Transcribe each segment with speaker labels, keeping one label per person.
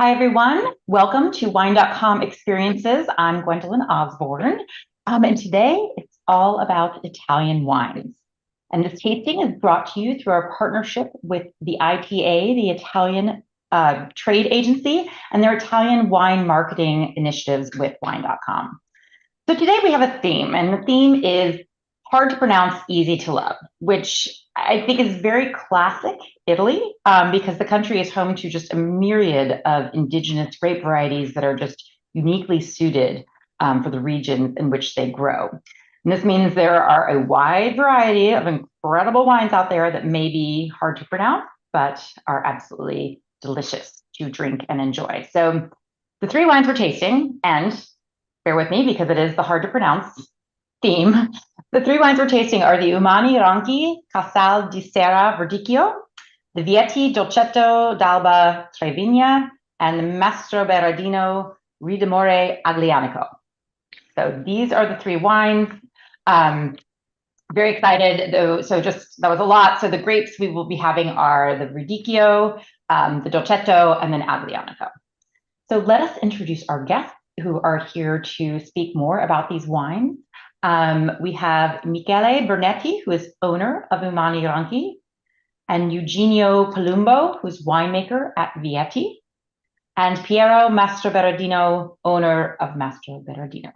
Speaker 1: Hi, everyone. Welcome to Wine.com Experiences. I'm Gwendolyn Osborne, and today it's all about Italian wines. And this tasting is brought to you through our partnership with the IPA, the Italian trade agency, and their Italian wine marketing initiatives with Wine.com. So today we have a theme, and the theme is hard to pronounce, easy to love, which I think is very classic Italy, because the country is home to just a myriad of indigenous grape varieties that are just uniquely suited for the region in which they grow. And this means there are a wide variety of incredible wines out there that may be hard to pronounce, but are absolutely delicious to drink and enjoy. So the three wines we're tasting, and bear with me because it is the hard to pronounce theme. The three wines we're tasting are the Umani Ranchi Casal di Serra Verdicchio, the Vieti Dolcetto d'Alba Trevigna, and the Mastro Berardino Ridimore Aglianico. So these are the three wines. Very excited, though. So just that was a lot. So the grapes we will be having are the Verdicchio, the Dolcetto, and then Aglianico. So let us introduce our guests who are here to speak more about these wines. We have Michele Bernetti, who is owner of Umani Ranchi, and Eugenio Palumbo, who's winemaker at Vieti, and Piero Mastro Berardino, owner of Mastro Berardino.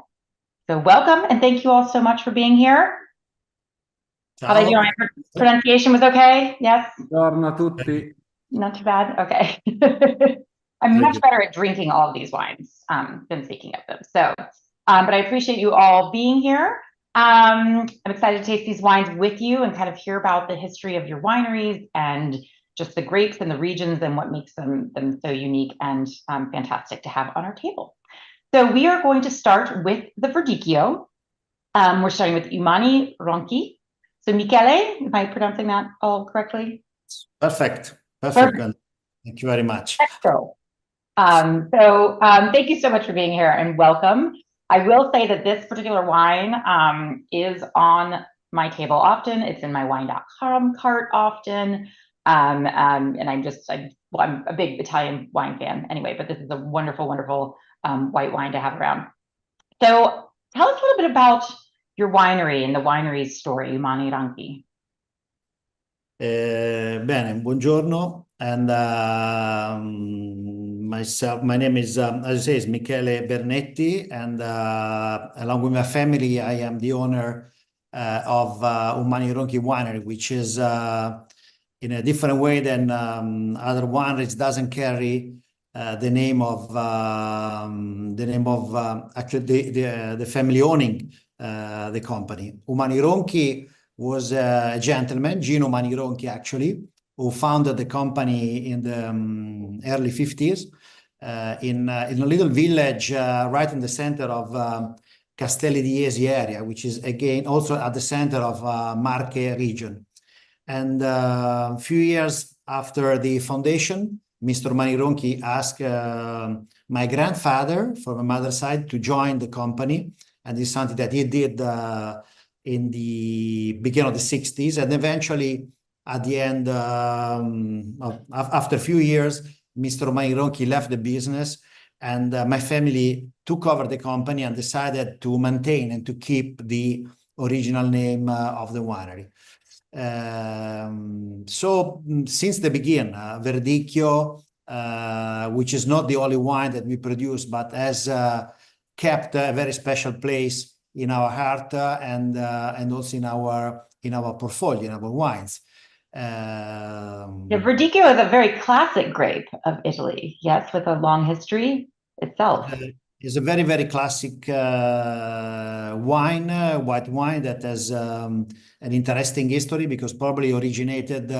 Speaker 1: So welcome, and thank you all so much for being here. How are you doing? My pronunciation was okay? Yes?
Speaker 2: Buongiorno a tutti.
Speaker 1: Not too bad? Okay. I'm much better at drinking all of these wines than speaking of them. So, but I appreciate you all being here. I'm excited to taste these wines with you and kind of hear about the history of your wineries and just the grapes and the regions and what makes them so unique and fantastic to have on our table. So we are going to start with the Verdicchio. We're starting with Umani Ranchi. So Michele, am I pronouncing that all correctly?
Speaker 2: Perfect. Perfect. Thank you very much.
Speaker 1: So thank you so much for being here and welcome. I will say that this particular wine is on my table often. It's in my Wine.com cart often. And I'm a big Italian wine fan anyway, but this is a wonderful, wonderful white wine to have around. So tell us a little bit about your winery and the winery's story, Umani Ranchi.
Speaker 2: Bene, buongiorno. And my name is, as I say, is Michele Bernetti, and along with my family, I am the owner of Umani Ranchi Winery, which is in a different way than other wineries, doesn't carry the name of actually the family owning the company. Umani Ranchi was a gentleman, Gino Umani Ranchi, actually, who founded the company in the early 50s in a little village right in the center of Castelli di Jesi area, which is again also at the center of Marche region. And a few years after the foundation, Mr. Umani Ranchi asked my grandfather from my mother's side to join the company, and this is something that he did in the beginning of the 60s, and eventually at the end, after a few years, Mr. Umani Ranchi left the business, and my family took over the company and decided to maintain and to keep the original name of the winery. So since the beginning, Verdicchio, which is not the only wine that we produce, but has kept a very special place in our heart and also in our portfolio, in our wines.
Speaker 1: Verdicchio is a very classic grape of Italy, yes, with a long history itself.
Speaker 2: It's a very, very classic white wine that has an interesting history because probably originated,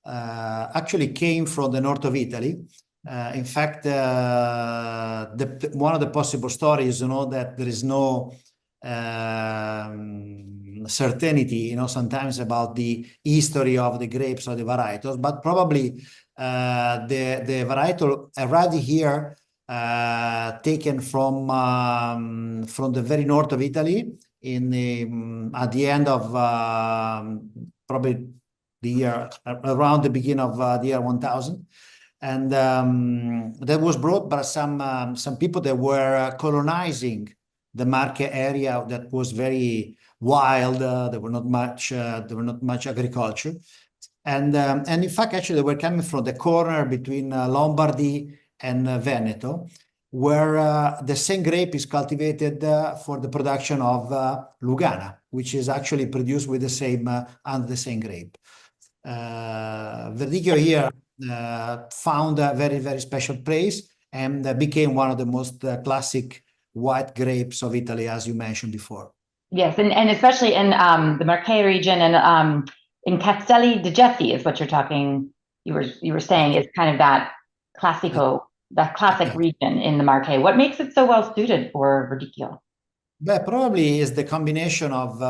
Speaker 2: actually came from the north of Italy. In fact, one of the possible stories, that there is no certainty, sometimes about the history of the grapes or the varietals, but probably the varietal arrived here taken from the very north of Italy at the end of probably the year around the beginning of the year 1000. And that was brought by some people that were colonizing the Marche area that was very wild. There were not much agriculture, and in fact, actually, they were coming from the corner between Lombardy and Veneto, where the same grape is cultivated for the production of Lugana, which is actually produced with the same under the same grape. Verdicchio here found a very, very special place and became one of the most classic white grapes of Italy, as you mentioned before.
Speaker 1: Yes, and especially in the Marche region and in Castelli di Jesi is what you're talking. You were saying is kind of that classic region in the Marche. What makes it so well suited for Verdicchio?
Speaker 2: But probably is the combination of,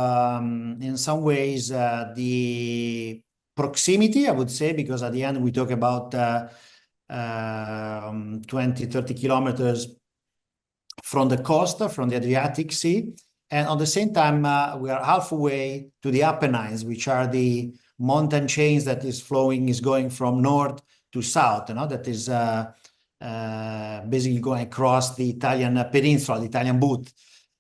Speaker 2: in some ways, the proximity, I would say, because at the end we talk about 20, 30 kilometers from the coast, from the Adriatic Sea. And at the same time, we are halfway to the Apennines, which are the mountain chains that is going from north to south, that is basically going across the Italian peninsula, the Italian boot.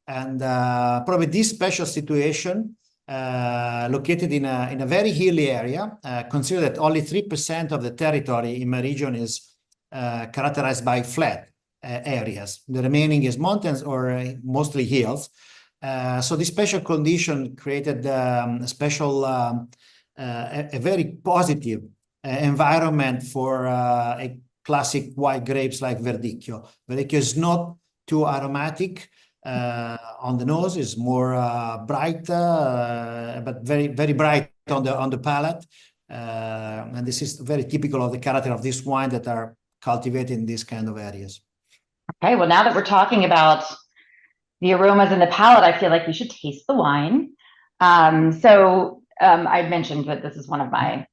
Speaker 2: And probably this special situation, located in a very hilly area, consider that only 3% of the territory in my region is characterized by flat areas. The remaining is mountains or mostly hills. So this special condition created a very positive environment for a classic white grapes like Verdicchio. Verdicchio is not too aromatic on the nose, is more bright, but very, very bright on the palate. And this is very typical of the character of this wine that are cultivated in these kind of areas.
Speaker 1: Okay, well, now that we're talking about the aromas and the palate, I feel like we should taste the wine. I mentioned that this is one of my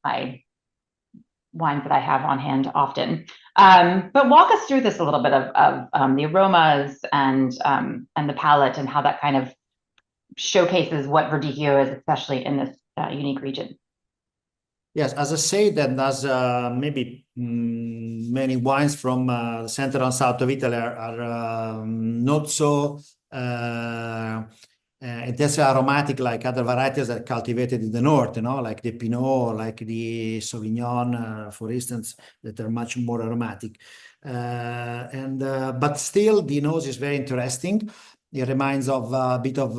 Speaker 1: wines that I have on hand often. But walk us through this a little bit of the aromas and the palate and how that kind of showcases what Verdicchio is, especially in this unique region.
Speaker 2: Yes, as I say, that as maybe many wines from Central and South of Italy are not so intensely aromatic like other varieties that are cultivated in the north, like the Pinot, like the Sauvignon, for instance, that are much more aromatic. But still, the nose is very interesting. It reminds of a bit of,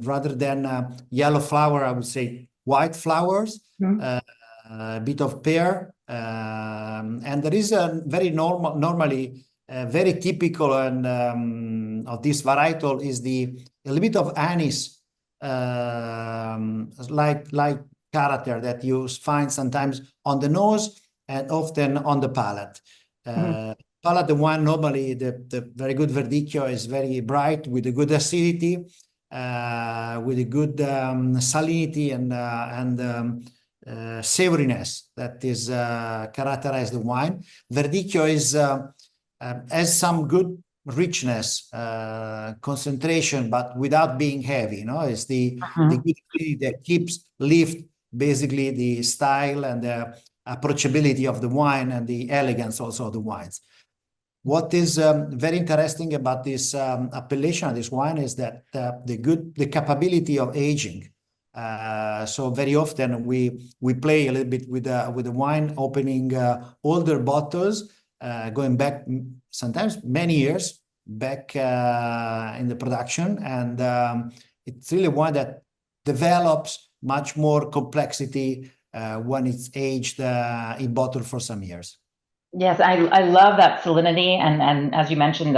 Speaker 2: rather than yellow flower, I would say white flowers.
Speaker 1: Mm-hmm.
Speaker 2: A bit of pear, and there is a very normally very typical and of this varietal is a little bit of anise like character that you find sometimes on the nose and often on the palate. Palate, the wine normally the very good Verdicchio is very bright with a good acidity, with a good salinity and savoriness that is characterize the wine. Verdicchio has some good richness, concentration, but without being heavy. It's the good that keeps lift basically the style and the approachability of the wine and the elegance also of the wines. What is very interesting about this appellation of this wine is that the capability of aging. So very often we play a little bit with the wine, opening older bottles, going back sometimes many years back in the production, and it's really one that develops much more complexity when it's aged in bottle for some years.
Speaker 1: Yes, I love that salinity, and as you mentioned,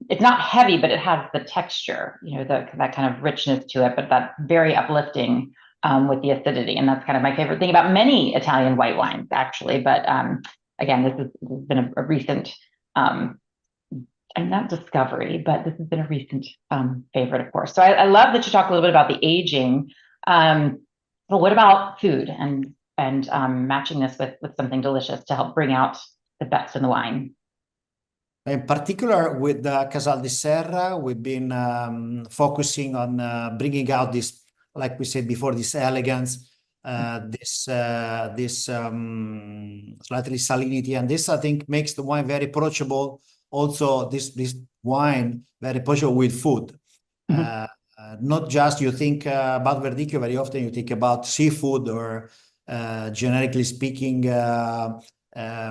Speaker 1: it's not heavy, but it has the texture, that kind of richness to it, but that very uplifting with the acidity. And that's kind of my favorite thing about many Italian white wines, actually. But again, this has been a recent, and not discovery, but this has been a recent favorite, of course. So I love that you talk a little bit about the aging. But what about food and matching this with something delicious to help bring out the best in the wine?
Speaker 2: In particular, with Casal di Serra, we've been focusing on bringing out this, like we said before, this elegance, this slightly salinity, and this I think makes the wine very approachable. Also, this wine very approachable with food. Not just you think about Verdicchio, very often you think about seafood or generically speaking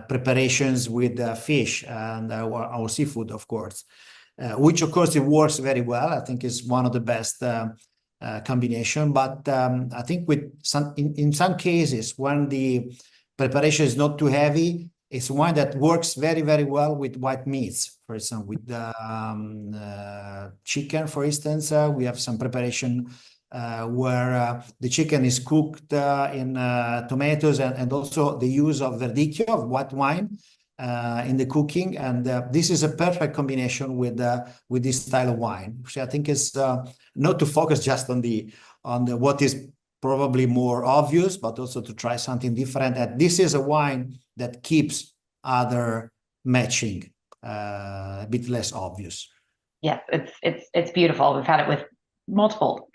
Speaker 2: preparations with fish and our seafood, of course, which of course it works very well. I think is one of the best combination. But I think with in some cases when the preparation is not too heavy, it's wine that works very, very well with white meats. For example, with chicken, for instance, we have some preparation where the chicken is cooked in tomatoes and also the use of verdicchio, of white wine, in the cooking. And this is a perfect combination with this style of wine, which I think is not to focus just on the what is probably more obvious, but also to try something different. And this is a wine that keeps other matching a bit less obvious.
Speaker 1: Yes, it's beautiful. We've had it with multiple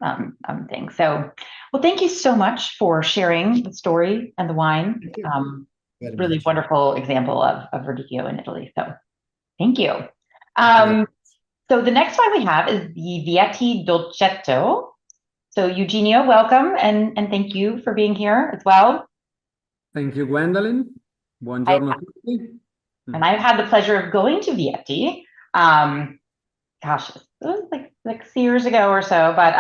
Speaker 1: things. So, well, thank you so much for sharing the story and the wine. Really
Speaker 2: much.
Speaker 1: Wonderful example of Verdicchio in Italy. So, thank you. So the next one we have is the Vieti Dolcetto. So Eugenio, welcome, and thank you for being here as well.
Speaker 3: Thank you, Gwendolyn. Buongiorno a tutti.
Speaker 1: And I've had the pleasure of going to Vieti. Gosh, it was like 6 years ago or so, but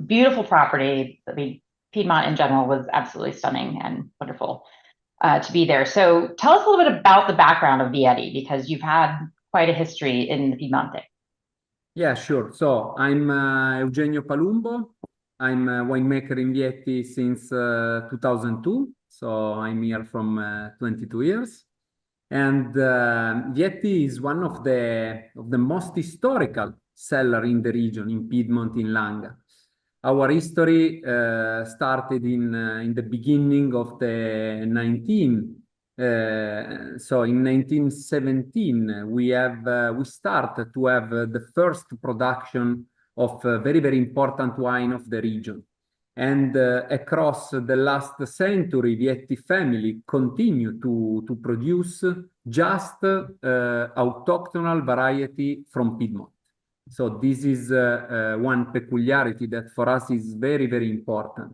Speaker 1: beautiful property. I mean, Piedmont in general was absolutely stunning and wonderful to be there. So tell us a little bit about the background of Vieti, because you've had quite a history in the Piedmonte.
Speaker 3: Yeah, sure. So I'm Eugenio Palumbo. I'm a winemaker in Vieti since 2002. So I'm here from 22 years. And Vieti is one of the most historical cellar in the region, in Piedmont, in Langa. Our history started in the beginning of the 19. So in 1917, we started to have the first production of very, very important wine of the region. And across the last century, Vieti family continued to produce just autochthonal variety from Piedmont. So this is one peculiarity that for us is very, very important.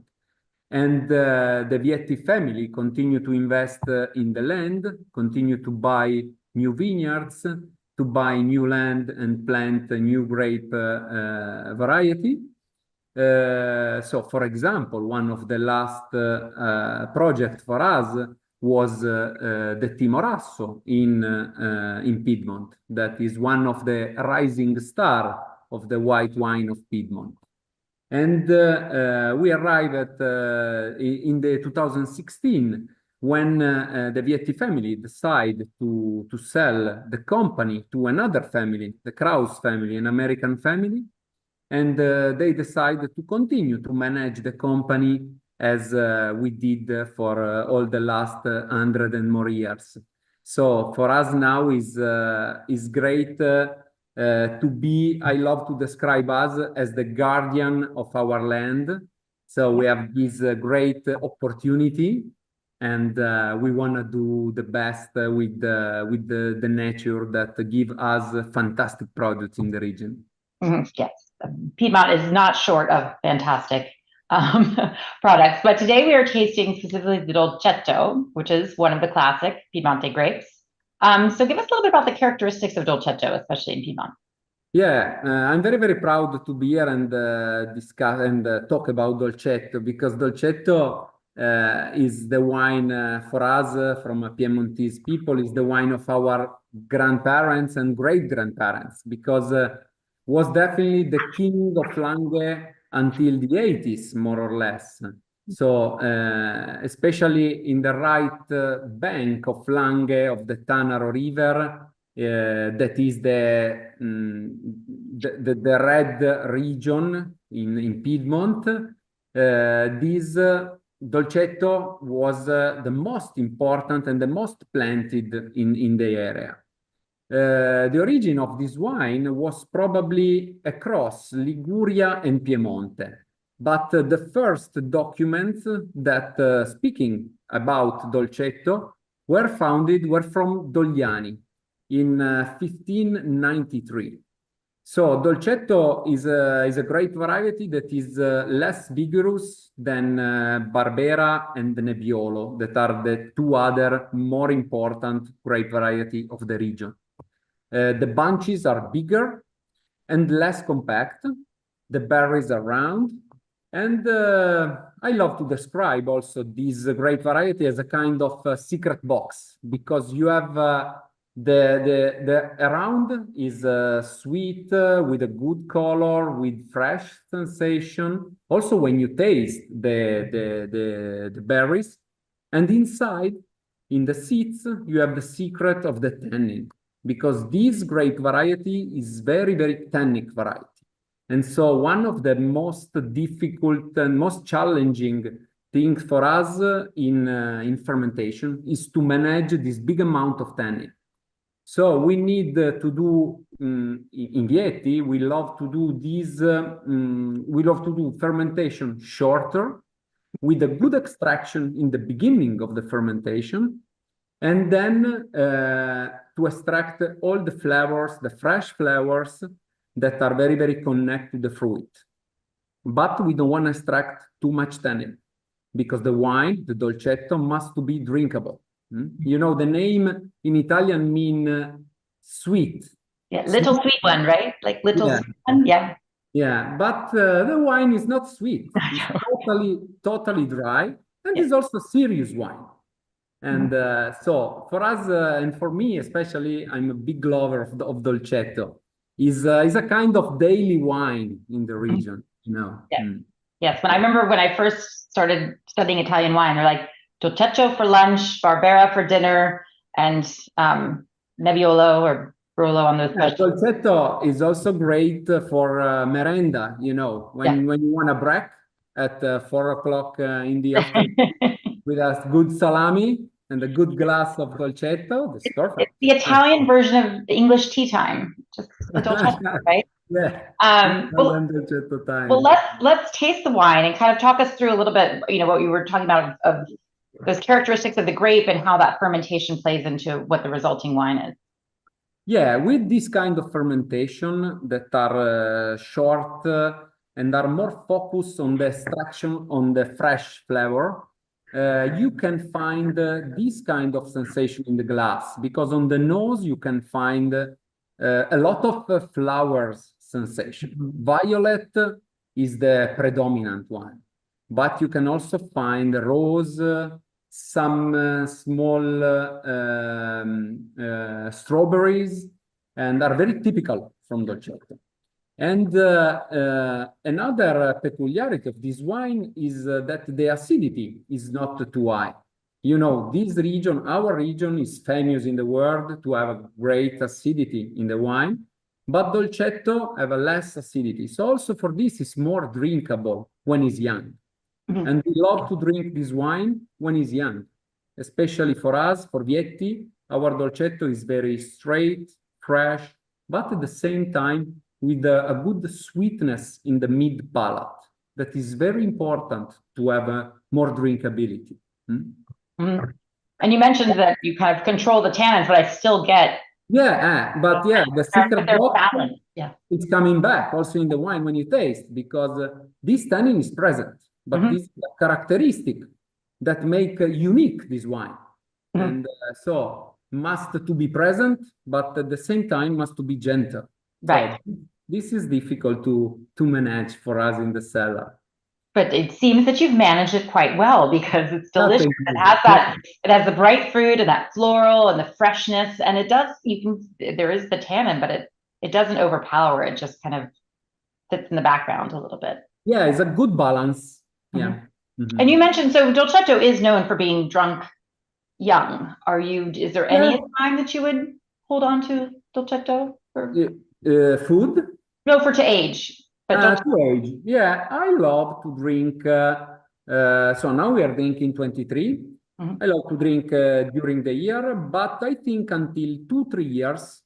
Speaker 3: And the Vieti family continue to invest in the land, continue to buy new vineyards, to buy new land and plant a new grape variety. So, for example, one of the last projects for us was the Timorasso in Piedmont. That is one of the rising star of the white wine of Piedmont. And we arrived in the 2016 when the Vieti family decided to sell the company to another family, the Kraus family, an American family. And they decided to continue to manage the company as we did for all the last 100 and more years. So for us now is great to be, I love to describe us as the guardian of our land. So we have this great opportunity, and we want to do the best with the nature that give us fantastic products in the region.
Speaker 1: Yes, Piedmont is not short of fantastic products, but today we are tasting specifically the Dolcetto, which is one of the classic Piemonte grapes. So give us a little bit about the characteristics of Dolcetto, especially in Piedmont.
Speaker 3: Yeah, I'm very, very proud to be here and discuss and talk about Dolcetto, because Dolcetto is the wine for us from Piemontese people, is the wine of our grandparents and great-grandparents, because was definitely the king of Langhe until the 80s, more or less. So, especially in the right bank of Langhe, of the Tanaro River, that is the red region in Piedmont. This Dolcetto was the most important and the most planted in the area. The origin of this wine was probably across Liguria and Piemonte. But the first documents that speaking about Dolcetto were from Dogliani in 1593. So Dolcetto is a great variety that is less vigorous than Barbera and Nebbiolo, that are the two other more important grape variety of the region. The bunches are bigger and less compact. The berries are round. And I love to describe also this grape variety as a kind of secret box, because you have the around is sweet with a good color, with fresh sensation. Also, when you taste the berries, and inside, in the seeds, you have the secret of the tannin, because this grape variety is very, very tannic variety. And so one of the most difficult and most challenging things for us in fermentation is to manage this big amount of tannin. So we need to do in Vietti, we love to do this, we love to do fermentation shorter with a good extraction in the beginning of the fermentation, and then to extract all the flavors, the fresh flavors that are very, very connected to the fruit. But we don't want to extract too much tannin, because the wine, the Dolcetto, must be drinkable. You know, the name in Italian mean sweet.
Speaker 1: Yeah, little sweet one, right? Like little sweet one, yeah.
Speaker 3: Yeah, but the wine is not sweet. It's totally dry, and it's also serious wine. And so for us, and for me especially, I'm a big lover of Dolcetto. Is a kind of daily wine in the region, you know.
Speaker 1: Yes. Yes, when I remember when I first started studying Italian wine, they're like Dolcetto for lunch, Barbera for dinner, and Nebbiolo or Barolo on those.
Speaker 3: Dolcetto is also great for merenda, you know, when you want a break at 4 o'clock in the afternoon with a good salami and a good glass of Dolcetto. That's perfect.
Speaker 1: It's the Italian version of the English tea time, just the Dolcetto, right?
Speaker 3: Yeah.
Speaker 1: Well, let's taste the wine and kind of talk us through a little bit, you know, what you were talking about of those characteristics of the grape and how that fermentation plays into what the resulting wine is.
Speaker 3: Yeah, with this kind of fermentation that are short and are more focused on the extraction, on the fresh flavor, you can find this kind of sensation in the glass, because on the nose you can find a lot of flowers sensation. Violet is the predominant one, but you can also find rose, some small strawberries, and are very typical from Dolcetto. And another peculiarity of this wine is that the acidity is not too high. You know, this region, our region, is famous in the world to have a great acidity in the wine, but Dolcetto have a less acidity. So also for this, it's more drinkable when it's young. And we love to drink this wine when it's young, especially for us, for Vietti. Our Dolcetto is very straight, fresh, but at the same time with a good sweetness in the mid palate. That is very important to have more drinkability.
Speaker 1: And you mentioned that you kind of control the tannins, but I still get.
Speaker 3: But the secret
Speaker 1: balance.
Speaker 3: It's coming back also in the wine when you taste, because this tannin is present, but this is a characteristic that make unique this wine. And so must to be present, but at the same time must to be gentle.
Speaker 1: Right.
Speaker 3: So this is difficult to manage for us in the cellar.
Speaker 1: But it seems that you've managed it quite well, because it's delicious. It has that, it has the bright fruit and that floral and the freshness, and it does, there is the tannin, but it doesn't overpower. It just kind of sits in the background a little bit.
Speaker 3: Yeah, it's a good balance. Yeah.
Speaker 1: And you mentioned, so Dolcetto is known for being drunk young. Is there any time that you would hold on to Dolcetto?
Speaker 3: Food?
Speaker 1: No, to age. But
Speaker 3: to age. Yeah, I love to drink. So now we are drinking 23. I love to drink during the year, but I think until 2-3 years,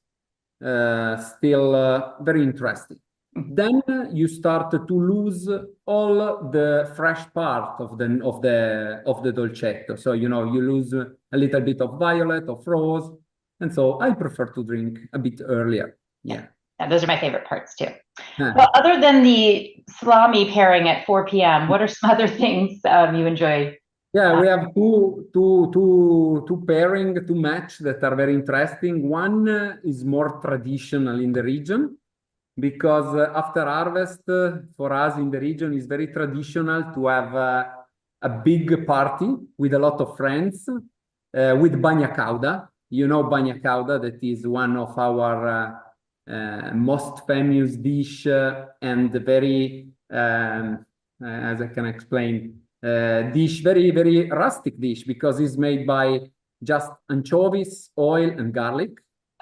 Speaker 3: still very interesting. Then you start to lose all the fresh part of the dolcetto. So you lose a little bit of violet, of rose, and so I prefer to drink a bit earlier. Yeah.
Speaker 1: Yeah, those are my favorite parts too.
Speaker 3: Huh.
Speaker 1: Well, other than the salami pairing at 4 p.m., what are some other things you enjoy?
Speaker 3: Yeah, we have two pairing, two match that are very interesting. One is more traditional in the region because after harvest for us in the region is very traditional to have a big party with a lot of friends with bagna cauda. You know bagna cauda, that is one of our most famous dish and very, as I can explain, dish, very rustic dish because it's made by just anchovies, oil, and garlic.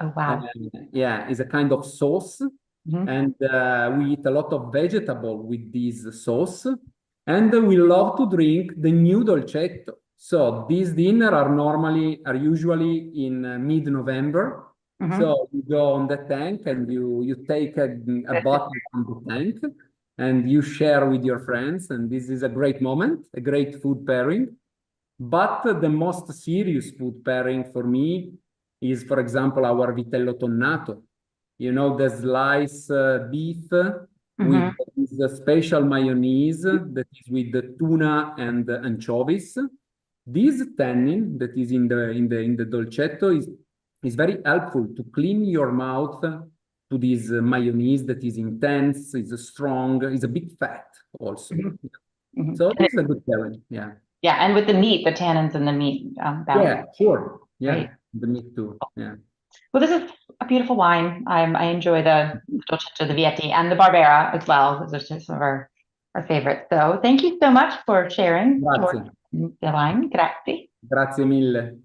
Speaker 1: Oh, wow.
Speaker 3: Yeah, it's a kind of sauce.
Speaker 1: Mhm.
Speaker 3: And we eat a lot of vegetable with this sauce. And we love to drink the new dolcetto. So these dinner are usually in mid-November.
Speaker 1: Mhm.
Speaker 3: So you go on the tank and you take a bottle from the tank and you share with your friends. And this is a great moment, a great food pairing. But the most serious food pairing for me is, for example, our vitello tonnato. You know, the sliced beef with this special mayonnaise that is with the tuna and the anchovies. This tannin that is in the dolcetto is very helpful to clean your mouth to this mayonnaise that is intense, is strong, is a bit fat also.
Speaker 1: Mhm.
Speaker 3: So this is a good pairing. Yeah.
Speaker 1: Yeah, and with the meat, the tannins in the meat balance.
Speaker 3: Yeah, sure. Yeah,
Speaker 1: Great.
Speaker 3: the meat too. Yeah.
Speaker 1: Well, this is a beautiful wine. I enjoy the Dolcetto, the Vietti, and the Barbera as well. Those are just some of our favorites. So thank you so much for sharing
Speaker 3: Grazie.
Speaker 1: the wine. Grazie.
Speaker 3: Grazie mille.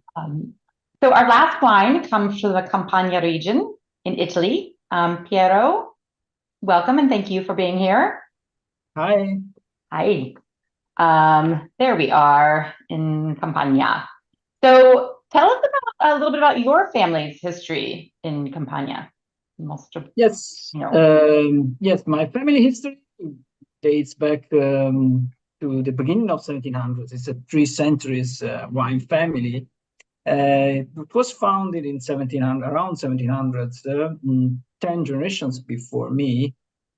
Speaker 1: So our last wine comes from the Campania region in Italy. Piero, welcome and thank you for being here.
Speaker 4: Hi.
Speaker 1: Hi. There we are in Campania. So tell us about a little bit about your family's history in Campania. Most of
Speaker 4: Yes. Yes, my family history dates back to the beginning of 1700s. It's a 3 centuries wine family. It was founded in 1700, around 1700s, 10 generations before me.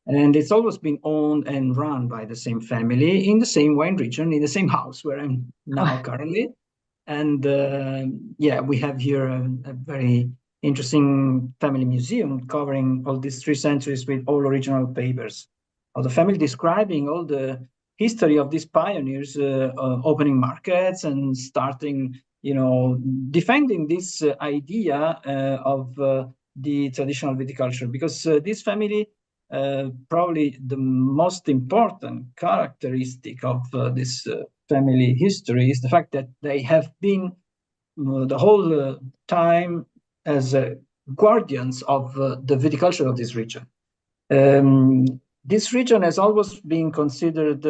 Speaker 4: And it's always been owned and run by the same family in the same wine region, in the same house where I'm now currently. And yeah, we have here a very interesting family museum covering all these 3 centuries with all original papers of the family, describing all the history of these pioneers opening markets and starting, defending this idea of the traditional viticulture, because this family, probably the most important characteristic of this family history is the fact that they have been the whole time as guardians of the viticulture of this region. This region has always been considered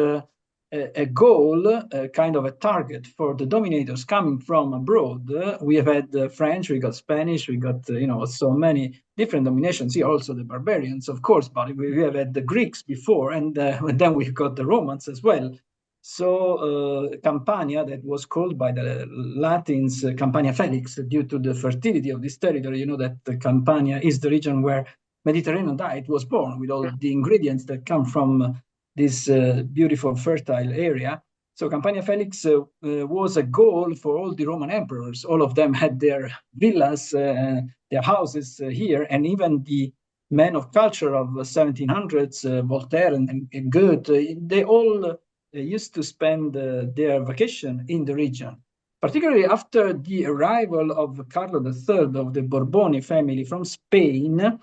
Speaker 4: a goal, kind of a target for the dominators coming from abroad. We have had French, we got Spanish, we got so many different dominations here. Also the barbarians, of course, but we have had the Greeks before, and then we've got the Romans as well. So Campania, that was called by the Latins Campania Felix due to the fertility of this territory. You know that Campania is the region where Mediterranean diet was born, with all the ingredients that come from this beautiful, fertile area. So Campania Felix was a goal for all the Roman emperors. All of them had their villas, their houses here, and even the men of culture of 1700s, Voltaire and Goethe, they all used to spend their vacation in the region. Particularly after the arrival of Carlo III of the Borboni family from Spain,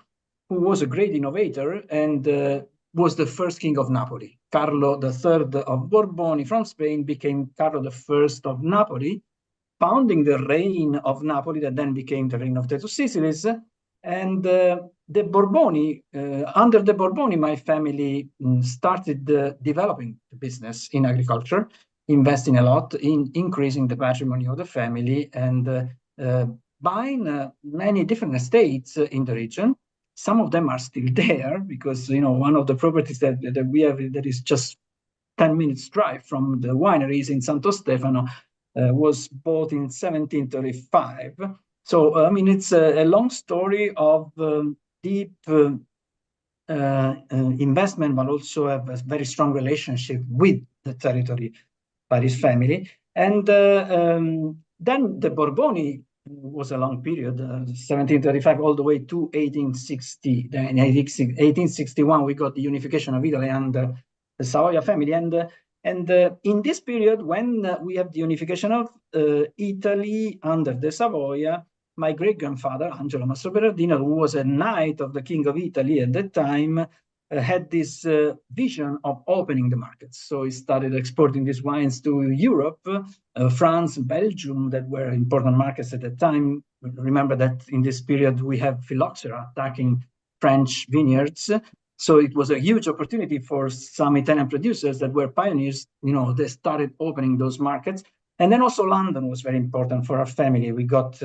Speaker 4: who was a great innovator and was the first king of Napoli. Carlo III of Borboni from Spain became Carlo I of Napoli, founding the reign of Napoli that then became the reign of the two Sicilies. And the Borboni, under the Borboni, my family started developing the business in agriculture, investing a lot in increasing the patrimony of the family and buying many different estates in the region. some of them are still there because, one of the properties that we have that is just 10 minutes drive from the wineries in Santo Stefano was bought in 1735. So, it's a long story of deep investment, but also have a very strong relationship with the territory by his family. And then the Borboni was a long period, 1735 all the way to 1860. In 1861, we got the unification of Italy under the Savoia family. And in this period, when we have the unification of Italy under the Savoia, my great-grandfather, Angelo Mastro Berardino, who was a knight of the King of Italy at that time, had this vision of opening the markets. So he started exporting these wines to Europe, France, Belgium, that were important markets at the time. Remember that in this period, we have phylloxera attacking French vineyards. So it was a huge opportunity for some Italian producers that were pioneers. They started opening those markets. And then also London was very important for our family. We got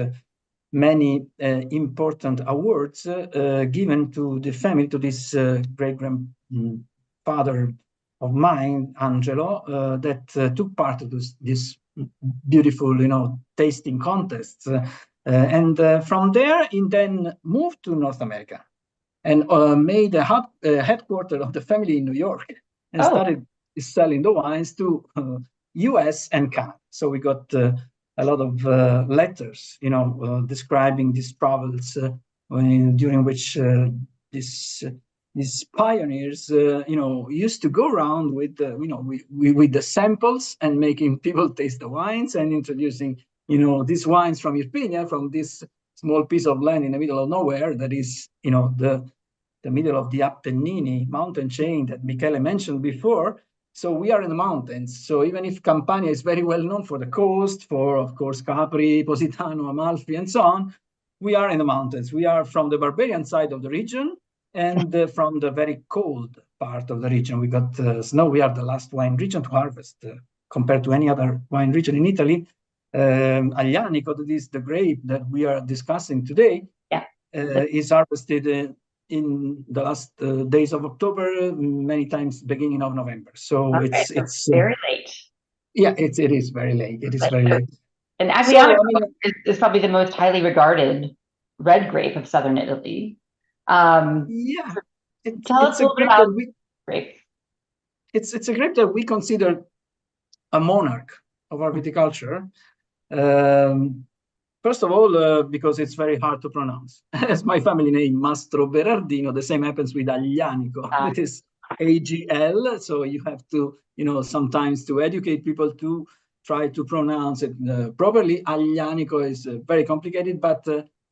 Speaker 4: many important awards given to the family, to this great-grandfather of mine, Angelo, that took part of this beautiful, tasting contests. And from there, he then moved to North America and made a headquarters of the family in New York and started selling the wines to US and Canada. So we got a lot of letters, describing these travels during which these pioneers, used to go around with, with the samples and making people taste the wines and introducing, these wines from Irpinia, from this small piece of land in the middle of nowhere that is, the middle of the Appennini mountain chain that Michele mentioned before. So we are in the mountains. So even if Campania is very well known for the coast, for, of course, Capri, Positano, Amalfi, and so on, we are in the mountains. We are from the barbarian side of the region and from the very cold part of the region. We got snow. We are the last wine region to harvest compared to any other wine region in Italy. Aglianico, that is the grape that we are discussing today, is harvested in the last days of October, many times beginning of November. So it's
Speaker 1: very late.
Speaker 4: Yeah, it is very late. It is very late.
Speaker 1: And Aglianico is probably the most highly regarded red grape of southern Italy.
Speaker 4: Tell us a little bit about
Speaker 1: grape.
Speaker 4: It's a grape that we consider a monarch of our viticulture. First of all, because it's very hard to pronounce. As my family name, Mastro Berardino, the same happens with Aglianico. It is AGL, so you have to, sometimes to educate people to try to pronounce it properly. Aglianico is very complicated, but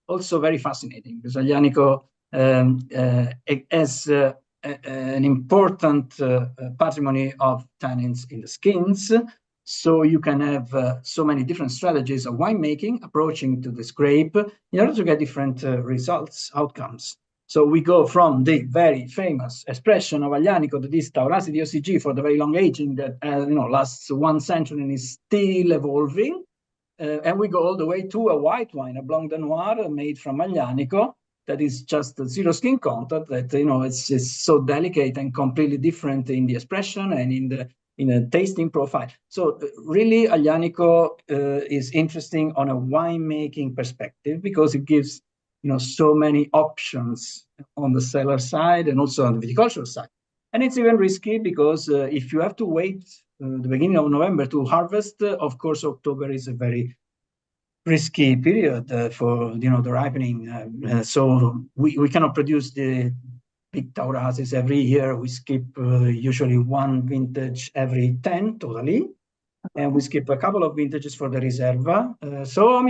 Speaker 4: also very fascinating, because Aglianico has an important patrimony of tannins in the skins. So you can have so many different strategies of winemaking approaching to this grape in order to get different results, outcomes. So we go from the very famous expression of Aglianico, that is Taurasi di OCG for the very long aging that lasts 1 century and is still evolving. And we go all the way to a white wine, a Blanc de Noir made from Aglianico, that is just zero skin contact, that it's so delicate and completely different in the expression and in a tasting profile. So really, Aglianico is interesting on a winemaking perspective because it gives so many options on the cellar side and also on the viticultural side. And it's even risky because if you have to wait the beginning of November to harvest, of course, October is a very risky period for the ripening. So we cannot produce the big Taurasis every year. We skip usually 1 vintage every 10 totally, and we skip a couple of vintages for the Riserva. So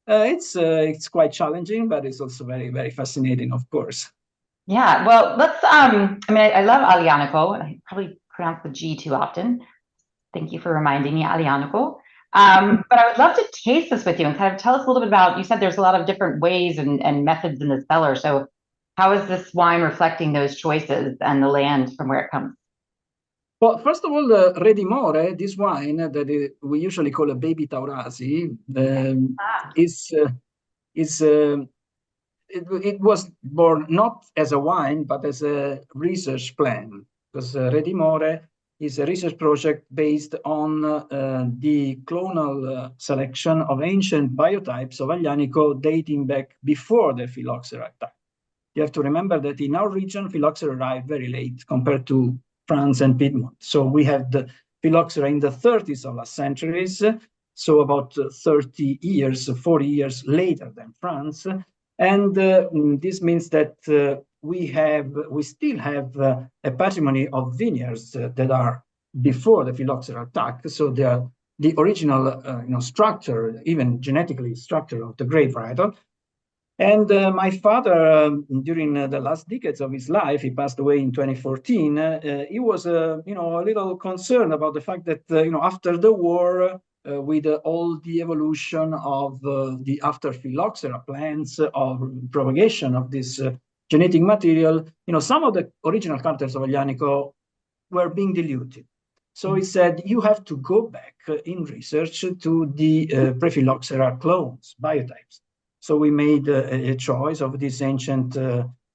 Speaker 4: it's quite challenging, but it's also very, very fascinating, of course.
Speaker 1: Yeah, well, let's. I love Aglianico. I probably pronounce the G too often. Thank you for reminding me, Aglianico. But I would love to taste this with you and kind of tell us a little bit about. You said there's a lot of different ways and methods in the cellar. So how is this wine reflecting those choices and the land from where it comes?
Speaker 4: Well, first of all, Redimore, this wine that we usually call a baby Taurasi, it was born not as a wine, but as a research plan, because Redimore is a research project based on the clonal selection of ancient biotypes of Aglianico dating back before the phylloxera attack. You have to remember that in our region, phylloxera arrived very late compared to France and Piedmont. So we had the phylloxera in the 30s of last centuries, so about 30 years, 40 years later than France. And this means that we still have a patrimony of vineyards that are before the phylloxera attack. So they are the original structure, even genetically structure of the grape varietal. And my father, during the last decades of his life, he passed away in 2014. He was, a little concerned about the fact that, after the war, with all the evolution of the after phylloxera plants of propagation of this genetic material, some of the original characters of Aglianico were being diluted. So he said, you have to go back in research to the pre-phylloxera clones, biotypes. So we made a choice of these ancient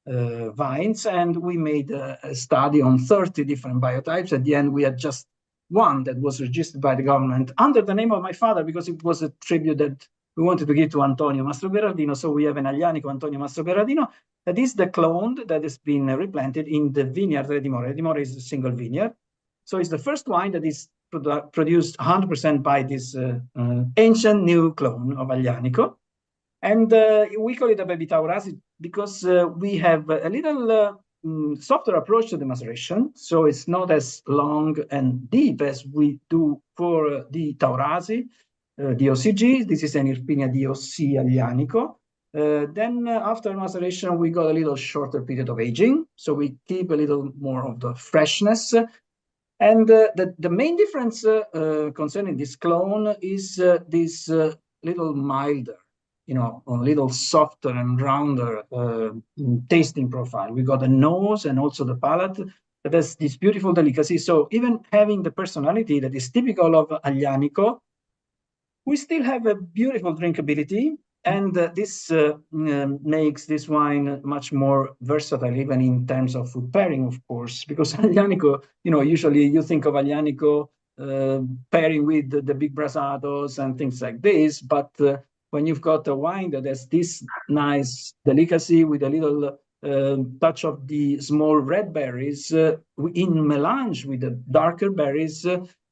Speaker 4: vines, and we made a study on 30 different biotypes. At the end, we had just one that was registered by the government under the name of my father, because it was a tribute that we wanted to give to Antonio Mastroberardino. So we have an Aglianico Antonio Mastroberardino. That is the clone that has been replanted in the vineyard Redimore. Redimore is a single vineyard. So it's the first wine that is produced 100% by this ancient new clone of Aglianico. And we call it a baby Taurasi because we have a little softer approach to the maceration. So it's not as long and deep as we do for the Taurasi, DOCG. This is an Irpinia DOC Aglianico. Then after maceration, we got a little shorter period of aging. So we keep a little more of the freshness. And the main difference concerning this clone is this little milder, a little softer and rounder tasting profile. We got a nose and also the palate that has this beautiful delicacy. So even having the personality that is typical of Aglianico, we still have a beautiful drinkability. And this makes this wine much more versatile, even in terms of food pairing, of course, because Aglianico, usually you think of Aglianico pairing with the big brasados and things like this. But when you've got a wine that has this nice delicacy with a little touch of the small red berries in melange with the darker berries,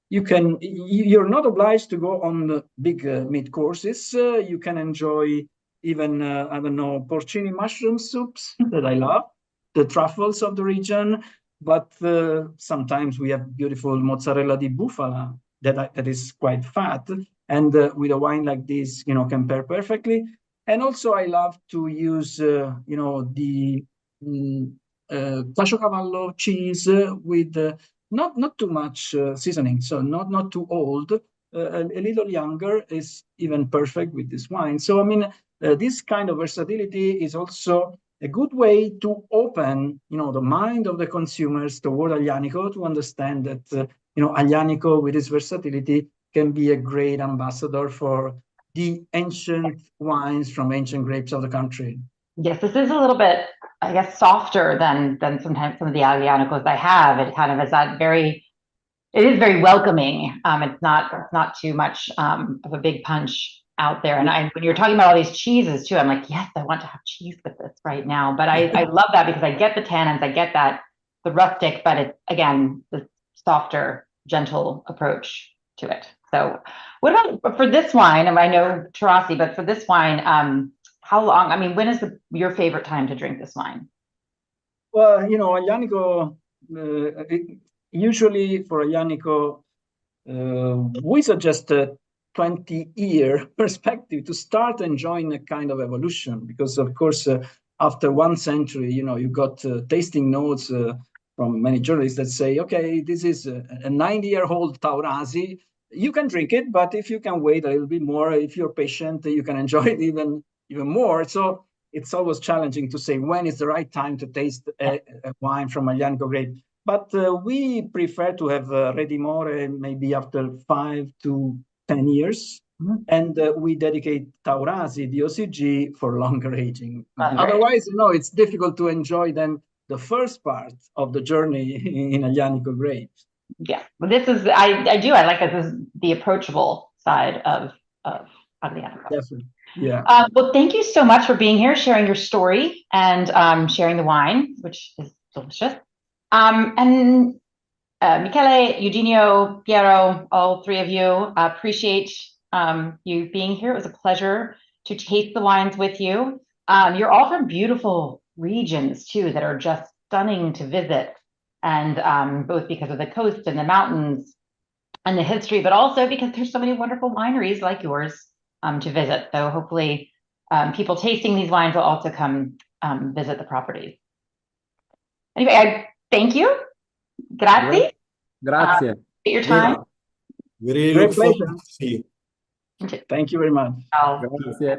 Speaker 4: you're not obliged to go on the big meat courses. You can enjoy even, porcini mushroom soups that I love, the truffles of the region. But sometimes we have beautiful mozzarella di bufala that is quite fat. And with a wine like this, can pair perfectly. And also I love to use, the Caciocavallo cheese with not too much seasoning, so not too old. A little younger is even perfect with this wine. So, this kind of versatility is also a good way to open, the mind of the consumers toward Aglianico, to understand that, Aglianico with its versatility can be a great ambassador for the ancient wines from ancient grapes of the country.
Speaker 1: Yes, this is a little bit, I guess, softer than sometimes some of the Aglianicos I have. It kind of is it is very welcoming. It's not too much of a big punch out there. And when you're talking about all these cheeses too, I'm like, yes, I want to have cheese with this right now. But I love that because I get the tannins, I get the rustic, but it's, again, the softer, gentle approach to it. So what about for this wine? And I know Taurasi, but for this wine, how long, when is your favorite time to drink this wine?
Speaker 4: Well, Aglianico, usually for Aglianico, we suggest a 20-year perspective to start enjoying a kind of evolution, because of course, after 1 century, you got tasting notes from many journalists that say, okay, this is a 90-year-old Taurasi. You can drink it, but if you can wait a little bit more, if you're patient, you can enjoy it even more. So it's always challenging to say when is the right time to taste a wine from Aglianico grape. But we prefer to have Redimore maybe after 5 to 10 years. and we dedicate Taurasi, the OCG, for longer aging.
Speaker 1: That's
Speaker 4: Otherwise, it's difficult to enjoy then the first part of the journey in Aglianico grapes.
Speaker 1: Yeah, but this is, I like this is the approachable side of Aglianico.
Speaker 4: Definitely, yeah.
Speaker 1: Well, thank you so much for being here, sharing your story, and sharing the wine, which is delicious. And Michele, Eugenio, Piero, all three of you, appreciate you being here. It was a pleasure to taste the wines with you. You're all from beautiful regions too that are just stunning to visit, and both because of the coast and the mountains and the history, but also because there's so many wonderful wineries like yours to visit. So hopefully people tasting these wines will also come visit the properties. Anyway, I thank you. Grazie.
Speaker 3: Grazie.
Speaker 1: Your time.
Speaker 2: We really
Speaker 4: Great
Speaker 2: look forward
Speaker 4: pleasure.
Speaker 2: to see you.
Speaker 4: Thank you very much.
Speaker 1: Ciao.
Speaker 3: Grazie.